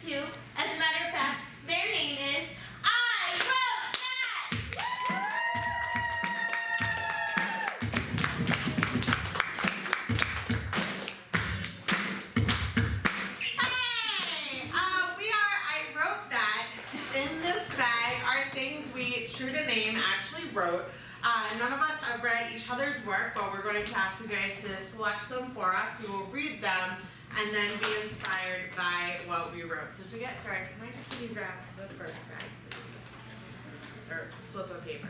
this too. As a matter of fact, their name is I Wrote That! Hey! We are I Wrote That. In this bag are things we, true to name, actually wrote. None of us have read each other's work, but we're going to ask you guys to select them for us. We will read them and then be inspired by what we wrote. So to get started, can I just have you grab the first bag, please? Or slip of paper.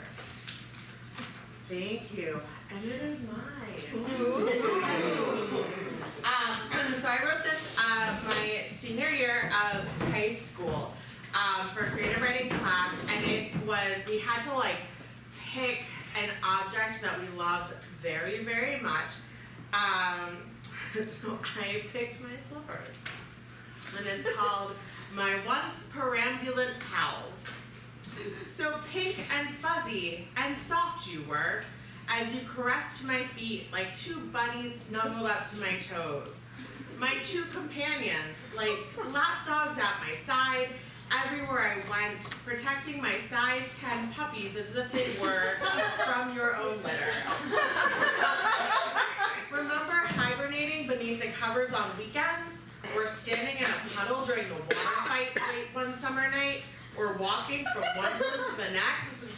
Thank you. And it is mine. So I wrote this my senior year of high school for a creative writing class, and we had to like pick an object that we loved very, very much. So I picked my slippers, and it's called My Once Perambulant Pals. So pink and fuzzy and soft you were, as you caressed my feet like two bunnies snuggled up to my toes. My two companions, like lap dogs at my side, everywhere I went, protecting my size 10 puppies as if they were from your own litter. Remember hibernating beneath the covers on weekends, or standing in a puddle during the water fights late one summer night, or walking from one room to the next?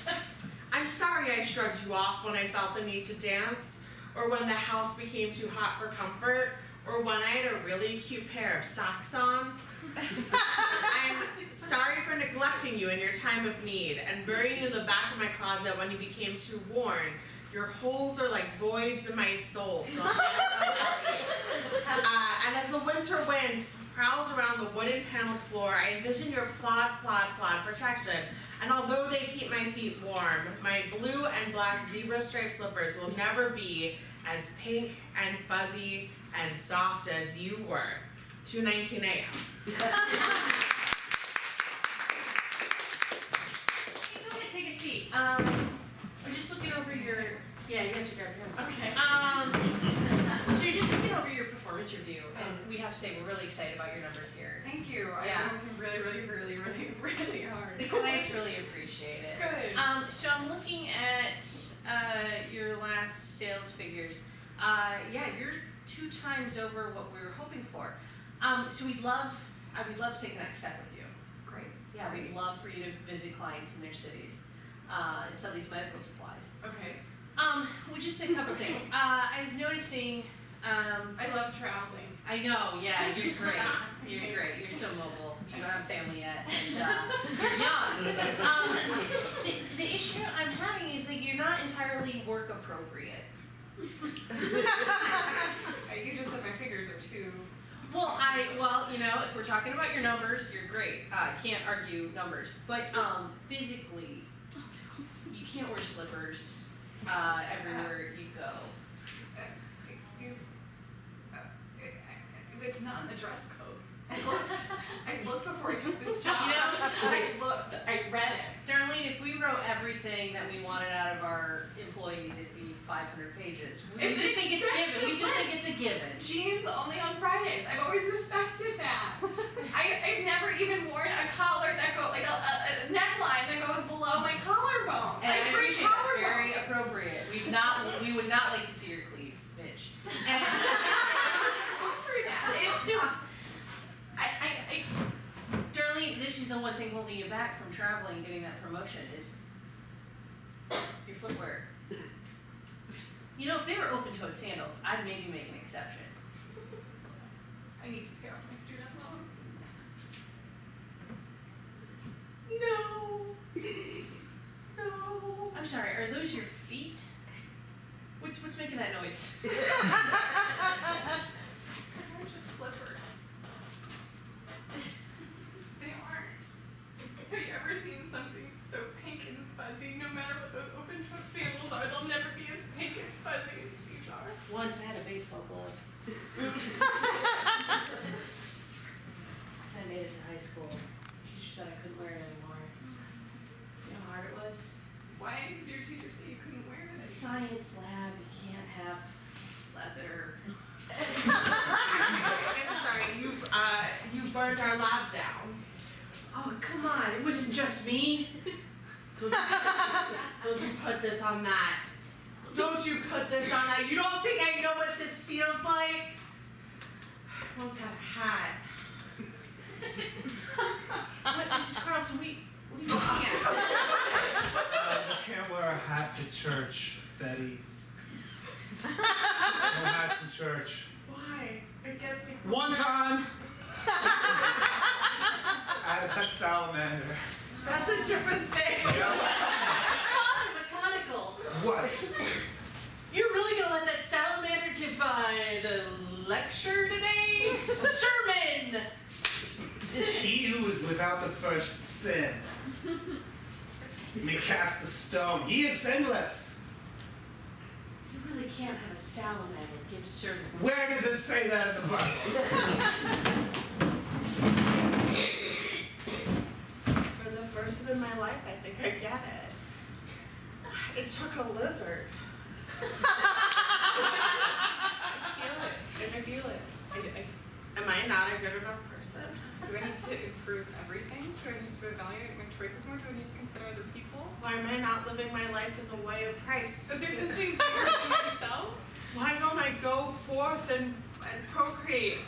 I'm sorry I shrugged you off when I felt the need to dance, or when the house became too hot for comfort, or when I had a really cute pair of socks on. I'm sorry for neglecting you in your time of need and burying you in the back of my closet when you became too worn. Your holes are like voids in my soul. So and as the winter wind prowls around the wooden paneled floor, I envision your plod protection. And although they keep my feet warm, my blue and black zebra striped slippers will never be as pink and fuzzy and soft as you were. 2:19 a.m. Hey, go ahead, take a seat. We're just looking over your, yeah, you have to grab your pen. Okay. So you're just looking over your performance review, and we have to say we're really excited about your numbers here. Thank you. Yeah. I'm working really hard. The clients really appreciate it. Good. So I'm looking at your last sales figures. Yeah, you're 2 times over what we were hoping for. So I would love to take the next step with you. Great. Yeah, we'd love for you to visit clients in their cities and sell these medical supplies. Okay. Well, just a couple things. I was noticing. I love traveling. I know. Yeah, you're great. You're great. You're so mobile. You don't have family yet, and you're young. The issue I'm having is that you're not entirely work appropriate. You just said my figures are too. Well, you know, if we're talking about your numbers, you're great. Can't argue numbers, but physically, you can't wear slippers everywhere you go. It's not in the dress code. I looked before I took this job. You know, I read it. Darlene, if we wrote everything that we wanted out of our employees, it'd be 500 pages. We just think it's given. We just think it's a given. Jeans only on Fridays. I've always respected that. I've never even worn a collar that goes like a neckline that goes below my collarbone. And I appreciate that's very appropriate. We would not like to see your cleavage. And it's just Darlene, this is the one thing holding you back from traveling and getting that promotion is your footwear. You know, if they were open-toed sandals, I'd maybe make an exception. I need to pay off my student loans. No. I'm sorry, are those your feet? What's making that noise? Those are just slippers. They aren't. Have you ever seen something so pink and fuzzy? No matter what those open-toed sandals are, they'll never be as pink and fuzzy as these are. Once I had a baseball glove. Once I made it to high school, the teacher said I couldn't wear it anymore. You know how hard it was? Why did your teacher say you couldn't wear it? Science lab, you can't have leather. I'm sorry, you burned our lab down. Oh, come on, it wasn't just me. Don't you put this on that. Don't you put this on that. You don't think I know what this feels like? I once had a hat. What, Mrs. Carlson, what are you looking at? You can't wear a hat to church, Betty. No hats in church. Why? It gets me. One time, I had a pet salamander. That's a different thing. Mechanical. What? You're really gonna let that salamander give the lecture today? A sermon! He who is without the first sin may cast a stone. He is sinless. You really can't have a salamander give sermons. Where does it say that in the Bible? For the first time in my life, I think I get it. It took a lizard. I feel it. Am I not a good enough person? Do I need to improve everything? Do I need to evaluate my choices more? Do I need to consider other people? Why am I not living my life in the way of Christ? Is there something bigger than myself? Why don't I go forth and procreate?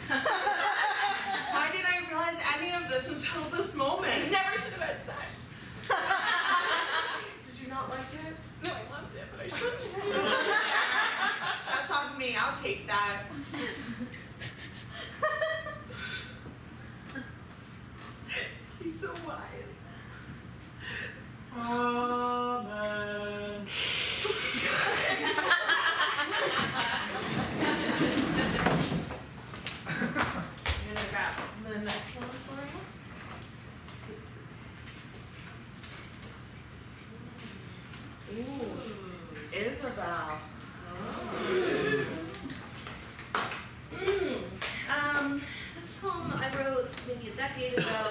Why didn't I realize any of this until this I moment? never should have had sex. Did you not like it? No, I loved it, but I shouldn't. That's on me. I'll take that. He's so wise. Amen. I'm gonna grab the next one for us. Ooh, Isabel. This poem I wrote maybe a decade ago.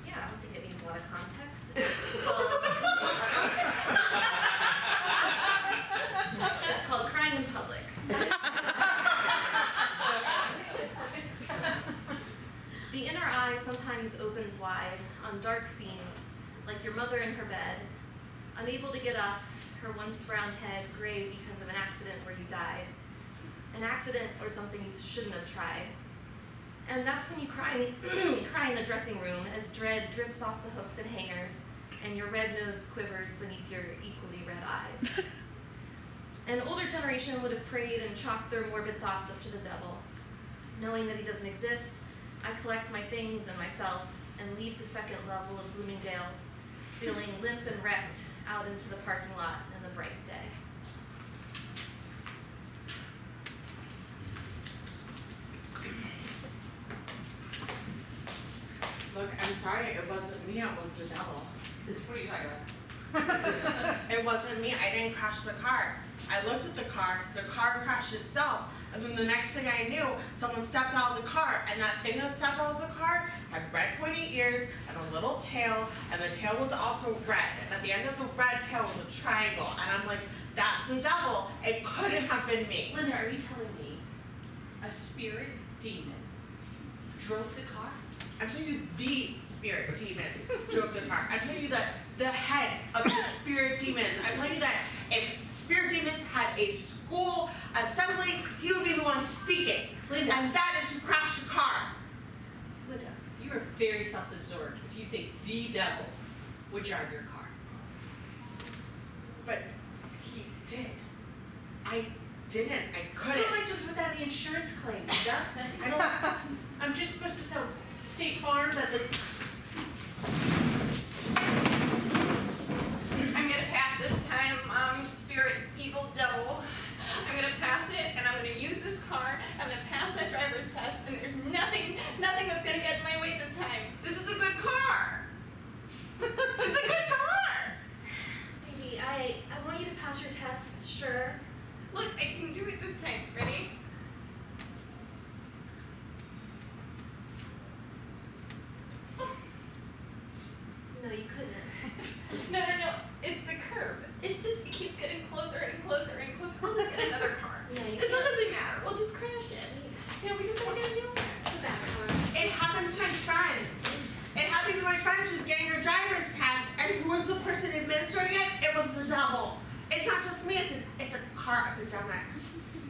Yeah, I don't think it needs a lot of context. It's called Crying in Public. The inner eye sometimes opens wide on dark scenes, like your mother in her bed, unable to get up, her once brown head gray because of an accident where you died. An accident or something you shouldn't have tried. And that's when you cry in the dressing room as dread drips off the hooks and hangers, and your red nose quivers beneath your equally red eyes. An older generation would have prayed and chalked their morbid thoughts up to the devil. Knowing that he doesn't exist, I collect my things and myself and leave the second level of Bloomingdale's, feeling limp and wrecked out into the parking lot in the bright day. Look, I'm sorry, it wasn't me, it was the devil. What are you talking about? It wasn't me, I didn't crash the car. I looked at the car crashed itself, and then the next thing I knew, someone stepped out of the car, and that thing that stepped out of the car had red pointy ears and a little tail, and the tail was also red, and at the end of the red tail was a triangle, and I'm like, that's the devil, it couldn't have been me. Linda, are you telling me a spirit demon drove the car? I'm telling you the spirit demon drove the car. I'm telling you that the head of the spirit demons. I'm telling you that if spirit demons had a school assembly, he would be the one speaking. Linda. And that is who crashed the car. Linda, you are very self-absorbed if you think the devil would drive your car. But he did. I didn't. I How couldn't. am I supposed to put that in the insurance claim, Linda? I don't. I'm just supposed to tell State Farm that the... I'm gonna pass this time, spirit evil devil. I'm gonna pass it, and I'm gonna use this car. I'm gonna pass that driver's test, and there's nothing that's gonna get in my way this time. This is a good car. It's a good car. Baby, I want you to pass your test, sure. Look, I can do it this time. Ready? No, you couldn't. No. It's the curb. It keeps getting closer and closer and closer. We'll just get another car. No, you This one can't. doesn't matter. We'll just crash it. You know, we just have to get a new one. That car. It's not just me, it's a car epidemic.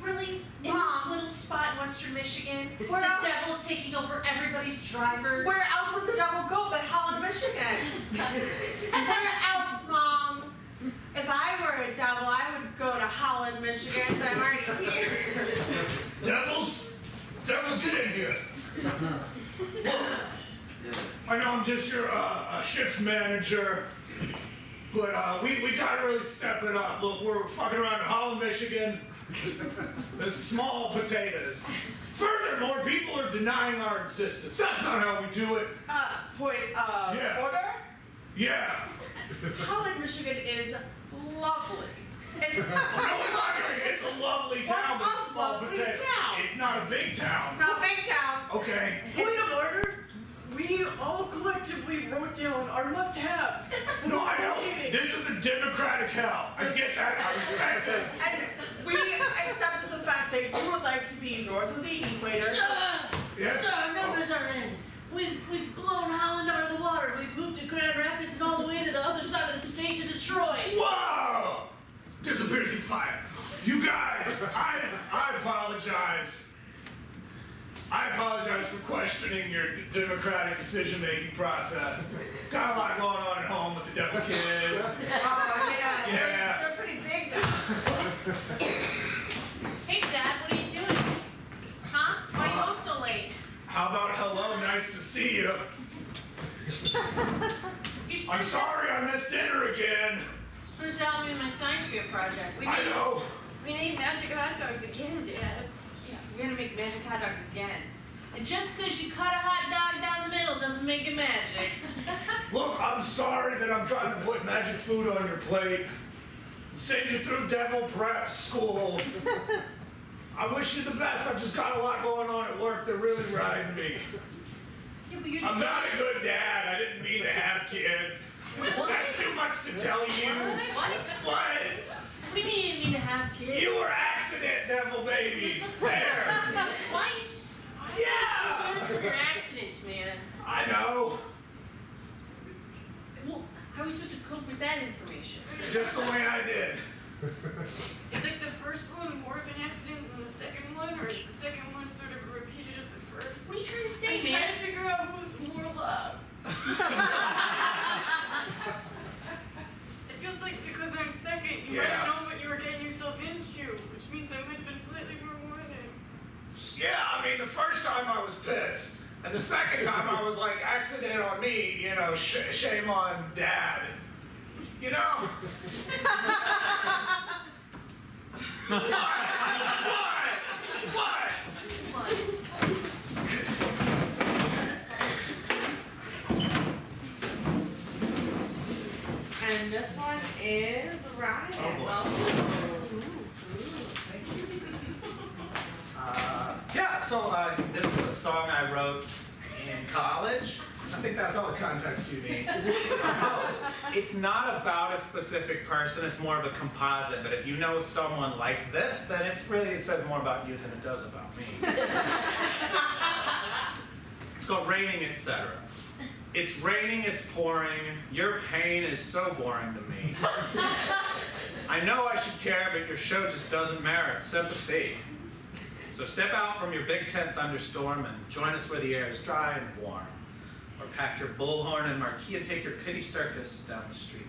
Really? In Mom. this little spot in Western Michigan? Where the else? devil's taking over everybody's driver? Where else would the devil go but Holland, Michigan? Where else, Mom? If I were a devil, I would go to Holland, Michigan, but I'm already here. Devils, get in here. I know I'm just your shift manager, but we gotta really step it up. Look, we're fucking around in Holland, Michigan. There's small potatoes. Furthermore, people are denying our existence. That's not how we do it. Point of Yeah. order? Yeah. Holland, Michigan is lovely. It's No, it's a lovely town, but it's a small lovely potato. town. It's not a big town. not a big town. Okay. Point of order, we all collectively wrote down our must-haves. No, I know. Okay. This is a democratic hell. I get that. I respect it. And we accepted the fact that you would like to be north of the equator. Yeah. Sir, our numbers are in. We've blown Holland out of the water. We've moved to Grand Rapids and all the way to the other side of the state to Detroit. Whoa! Disappears in fire. You guys, I apologize. I apologize for questioning your democratic decision-making process. Got a lot going on at home with the devil kids. Oh, yeah. Yeah. They're pretty big now. Hey, Dad, what are you doing? Huh? Why are you home so late? How about hello, nice to see you. I'm sorry I missed dinner again. Supposed to help me with my science fair project. I know. We need magic hot dogs again, Dad. Yeah, we're gonna make magic hot dogs again. And just because you cut a hot dog down the middle doesn't make it magic. Look, I'm sorry that I'm trying to put magic food on your plate. Send you through devil prep school. I wish you the best. I've just got a lot going on at work. They're really riding me. Yeah, but you're I'm not a good dad. I didn't mean to have kids. That's too much to tell you. What? What? What do you mean you didn't need to have kids? You were accident devil babies. There. Twice? Yeah. Those were your accidents, man. I know. Well, how are we supposed to cope with that information? Just the way I did. Is like the first one more of an accident than the second one, or is the second one sort of a repeated of the first? What are you trying to say, I'm man? trying to figure out who's more love. It feels like because I'm second, you might Yeah. have known what you were getting yourself into, which means I might have been slightly more wanted. Yeah, I mean, the first time I was pissed. And the second time I was like, accident on me, you know, shame on dad. You know? What? And this one is Ryan. Yeah, so this is a song I wrote in college. I think that's all the context you need. It's not about a specific person, it's more of a composite, but if you know someone like this, then it says more about you than it does about me. It's called Raining, Etc. It's raining, it's pouring, your pain is so boring to me. I know I should care, but your show just doesn't merit sympathy. So step out from your Big Ten thunderstorm and join us where the air is dry and warm. Or pack your bullhorn and marquee and take your pity circus down the street.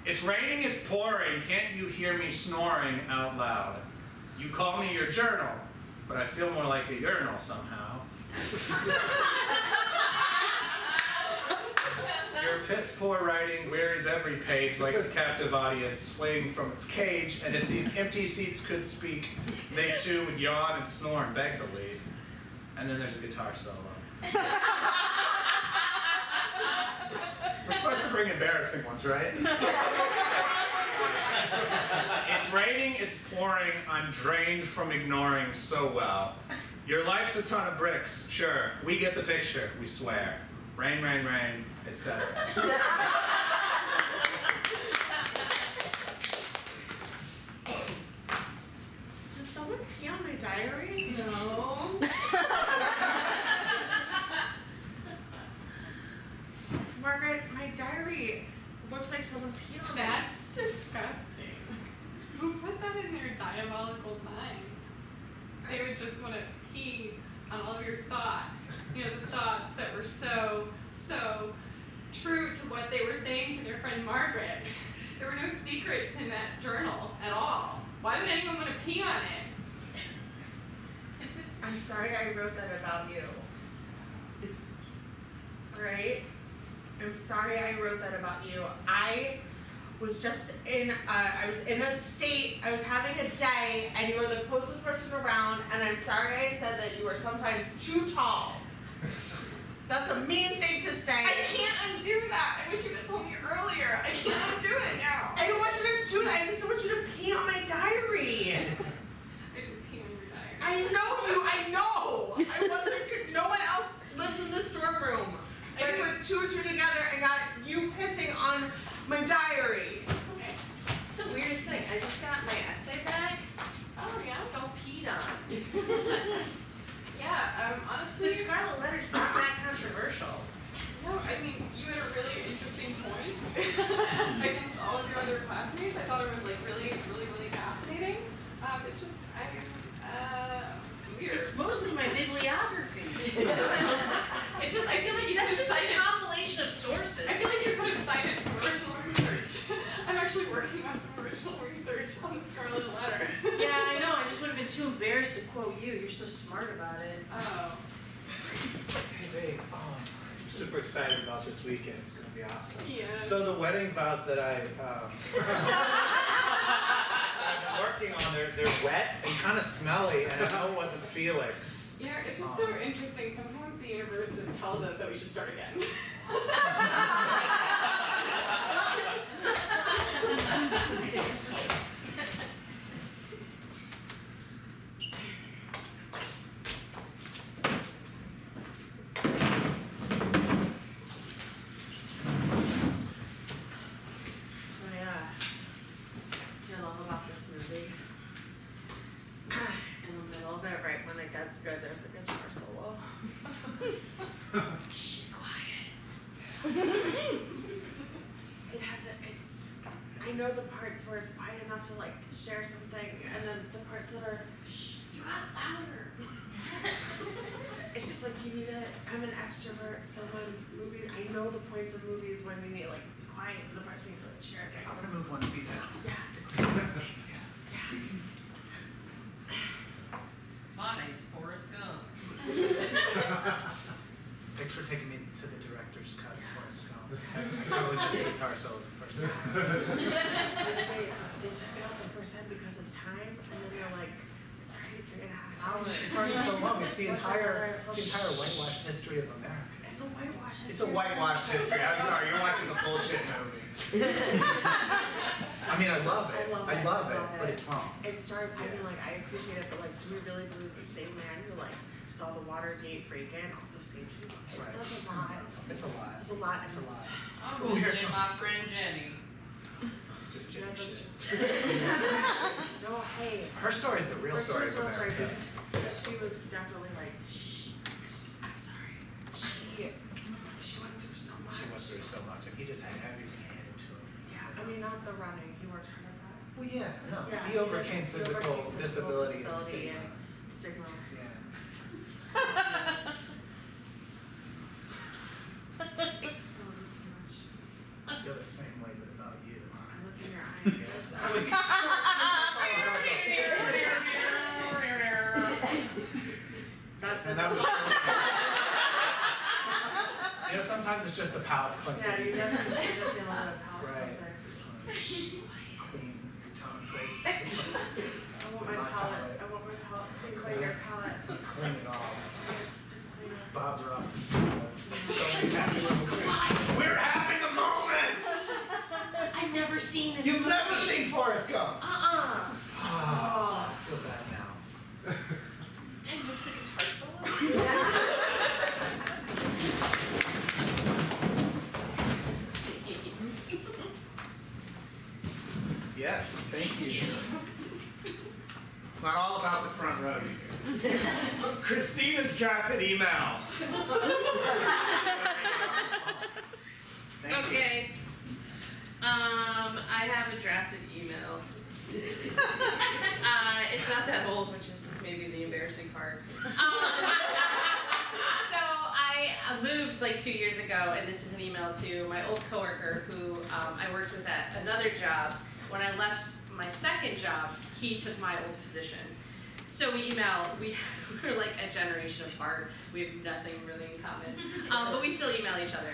It's raining, it's pouring, can't you hear me snoring out loud? You call me your journal, but I feel more like a urinal somehow. Your piss-poor writing wearies every page like the captive audience fleeing from its cage, and if these empty seats could speak, they too would yawn and snore and beg to leave. And then there's a guitar solo. We're supposed to bring embarrassing ones, right? It's raining, it's pouring, I'm drained from ignoring so well. Your life's a ton of bricks, sure, we get the picture, we swear. Rain, rain, rain, etc. Does someone pee on my diary? No. Margaret, my diary looks like someone peed on it. That's disgusting. pee on all of your thoughts. You know, the thoughts that were so true to what they were saying to their friend Margaret. There were no secrets in that journal at all. Why would anyone want to pee on it? I'm sorry I wrote that about you. Alright? I'm sorry I wrote that about you. I was just I was in a state, I was having a day, and you were the closest person around, and I'm sorry I said that you were sometimes too tall. That's a mean thing to say. I can't undo that. I wish you had told me earlier. I can't undo it now. I don't want you to do that. I just want you to pee on my diary. I did pee on your diary. I know you. I know. I wasn't. No one else lives in this dorm room. So I put two and two together and got you pissing on my diary. Okay. It's the weirdest thing. I just got my essay back. Oh, yeah? It's all peed on. Yeah, The honestly, Scarlet Letter's not that controversial. no, I mean, you had a really interesting point against all of your other classmates. I thought it was like really fascinating. It's just, weird. It's mostly my bibliography. It's just, I feel like you could That's have just a cited, compilation of sources. I feel like you could have cited some original research. I'm actually working on some original research on the Scarlet Letter. Yeah, I know. I just would have been too embarrassed to quote you. You're so smart about it. Oh. Hey babe, I'm super excited about this weekend. It's gonna be awesome. Yeah. So the wedding vows that I've been working on, they're wet and kind of smelly, and I know it wasn't Felix. You know, it's just so interesting. Sometimes the universe just tells us that we should start again. I love about this movie. In the middle of it, right when it gets good, there's a guitar solo. Shh, quiet. It hasn't. I know the parts where it's quiet enough to like share something, and then the parts that are shh, you got louder. It's just like you need to. I'm an extrovert, so when movies, I know the points of movies when we need like be quiet, and the parts we need to like share. Okay, I'm gonna move one seat down. Yeah. My name's Forrest Gump. Thanks for taking me to the director's cut of Forrest Gump. I totally missed the guitar solo the first time. They took it out the first time because of time, and then they're like, it's already 3.5 hours. It's already so long. It's the What's entire another- whitewashed history of America. It's a whitewash history. It's a whitewashed history. I'm sorry, you're watching a bullshit movie. I mean, I love it. I love it, but it's wrong. It started, I mean, like, I appreciate it, but like, do we really believe the same man who like saw the Watergate break-in also saved people? Right. That's a lot. It's a lot. It's a lot. It's a lot. I'm Ooh, here it visiting comes. my friend Jenny. It's just Yeah, Jenny that's- shit. No, hey. Her story is the real Her story story's of real story America. because she was definitely like, shh. I'm sorry. She went through so much. She went through so much, and he just had everything handed to him. Yeah, I mean, not the running. He worked hard at that. Well, yeah, no. Yeah, He overcame physical disability and disability stigma. and stigma. Yeah. Oh, there's so much. I feel the same way about you. I look in your eyes. That's And it. that was you know, sometimes it's just the palate cleanser. Yeah, you just need a little bit of palate Right. cleanser. Clean your tonsils. I want my palate. I want my palate cleaned by your palate. Clean it all. Just clean it. Bob Ross. So snappy little thing. We're having a moment! I've never seen this You've movie. never seen Forrest Gump! Ah, I feel bad now. Did I miss the guitar solo? Yes, thank you. It's not all about the front row, you guys. Christina's drafted email. Thank you. Okay. I have a drafted email. It's not that old, which is maybe the embarrassing part. So I moved like 2 years ago, and this is an email to my old coworker who I worked with at another job. When I left my second job, he took my old position. So we email, we're like a generation apart. We have nothing really in common, but we still email each other.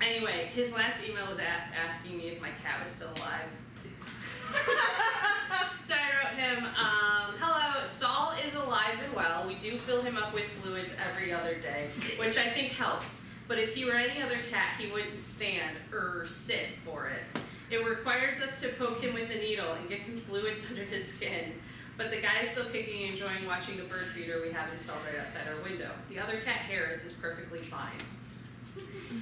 Anyway, his last email was asking me if my cat was still alive. So I wrote him, hello, Saul is alive and well. We do fill him up with fluids every other day, which I think helps. But if he were any other cat, he wouldn't stand or sit for it. It requires us to poke him with a needle and give him fluids under his skin. But the guy is still kicking and enjoying watching the bird feeder we have installed right outside our window. The other cat, Harris, is perfectly fine.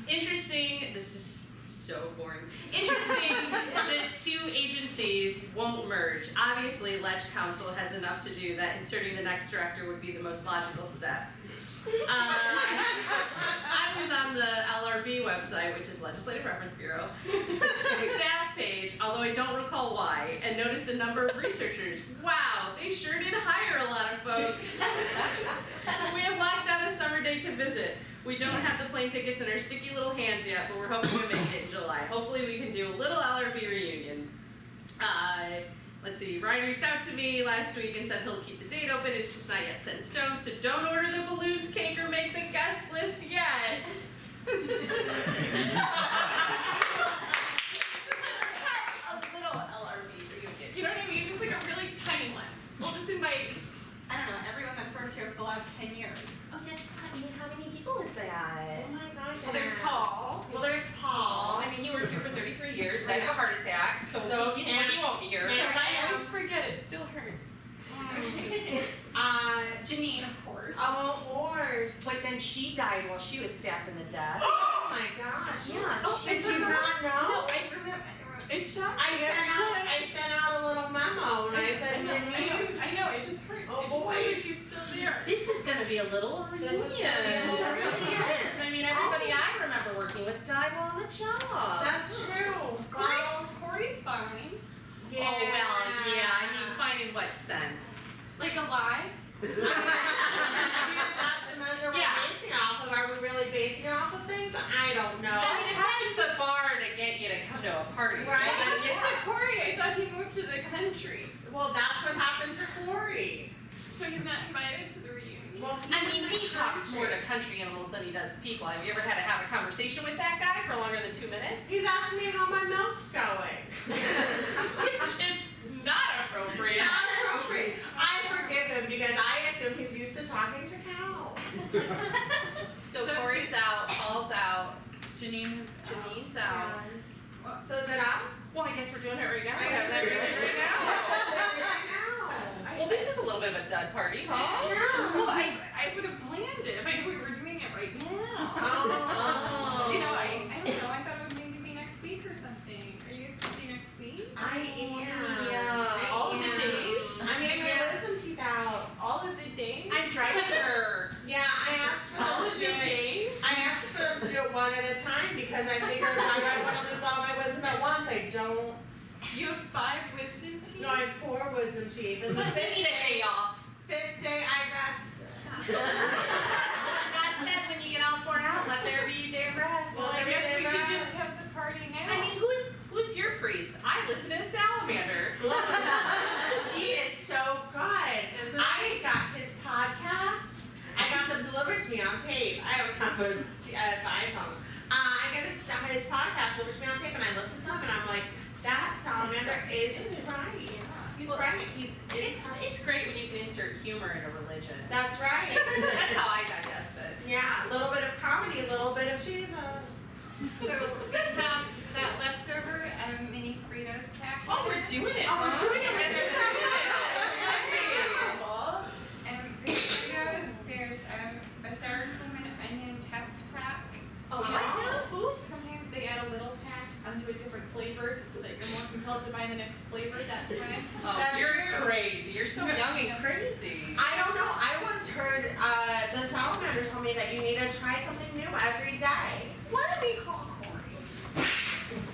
Interesting, this is so boring. Interesting, the two agencies won't merge. Obviously, Ledge Council has enough to do that inserting the next director would be the most logical step. I was on the LRB website, which is Legislative Reference Bureau, staff page, although I don't recall why, and noticed a number of researchers. Wow, they sure did hire a lot of folks. We have locked down a summer date to visit. We don't have the plane tickets in our sticky little hands yet, but we're hoping to make it in July. Hopefully we can do a little LRB reunion. Let's see, Ryan reached out to me last week and said he'll keep the date open. It's just not yet set in stone, so don't order the balloons, cake, or make the guest list yet. A little LRB reunion. You know what I mean? Just like a really tiny one. We'll just invite, I don't know, everyone that's worked here for the last 10 years. Oh, that's, I mean, how many people is that? Oh my god. Well, there's Paul. Well, there's Paul. I mean, he worked here for 33 years, died of a heart attack, so he won't be here. and- I always forget, it still hurts. Janine, of course. Of course. But then she died while she was staffing the desk. Oh my gosh. Yeah, Did you not No, know? I remember. It shocked I me sent every out time. I sent out a little memo and I said, Janine. I know, it just hurts. Oh, It just boy. feels like she's still there. This is going to be a little This reunion. is gonna be a little It really reunion. is. I mean, everybody I remember working with died while on the job. That's true. Well, Corey's fine. yeah. Oh, well, yeah, I mean, fine in what sense? Like alive. I mean, that's the measure we're Yeah. basing it off of. Are we really basing it off of things? I don't know. I mean, it has the bar to get you to come to a party. Right. And then Get you to Corey. I thought he moved to the country. Well, that's what happened to Corey. So he's not invited to the reunion. Well, I mean, he talks more to country animals than he does people. Have you ever had to have a conversation with that guy for longer than 2 minutes? He's asking me how my milk's going. Which is not appropriate. Not appropriate. I forgive him because I assume he's used to talking to cows. So Corey's out, Paul's out, Janine's out. So is it us? Well, I guess we're doing it right now. I We're guess having we're that doing reunion it right now. Well, this is a little bit of a dud party, huh? Well, I would have planned it if I knew we were doing it right now. Oh. You know, I don't know. I thought it would maybe be next week or something. Are you guys supposed to be next week? I am. Yeah. All of the am. days? I'm getting my wisdom teeth out. All of the days? I'm driving her. Yeah, I asked for All them of to the do it. days? I asked for them to do it one at a time because I figured why would I want to lose all my wisdom at once? I don't. You have 5 wisdom teeth? No, I have 4 wisdom teeth. And the But we fifth need a day off. I rested. God said when you get all 4 out, let there be a day of rest. Well, I guess we should just have the party now. I mean, who's your priest? I listen to Salamander. He is so good. Isn't I got his podcast. I got them delivered to me on tape. I don't have an iPhone. I got his podcast delivered to me on tape, and I listened to them, and I'm like, that salamander is right. He's Well, right. He's It's great when you can insert humor into religion. That's right. That's how I digest it. Yeah, a little bit of comedy, a little bit of Jesus. So we have that leftover mini Fritos packet. Oh, we're doing it. Oh, we're huh? doing it. Yes, we're doing it. And the Fritos, there's a sour cream and onion test pack. Oh, what? Who's? Sometimes they add a little pack onto a different flavor so that you're more compelled to buy the next flavor that time. Oh, That's you're true. crazy. You're so young and crazy. I don't know. I once heard the salamander told me that you need to try something new every day. What do we call Corey?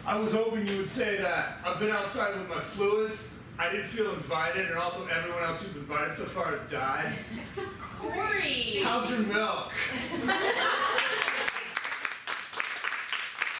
I was hoping you would say that. I've been outside with my fluids. I didn't feel invited, and also everyone else you've invited so far has died. Corey! How's your milk?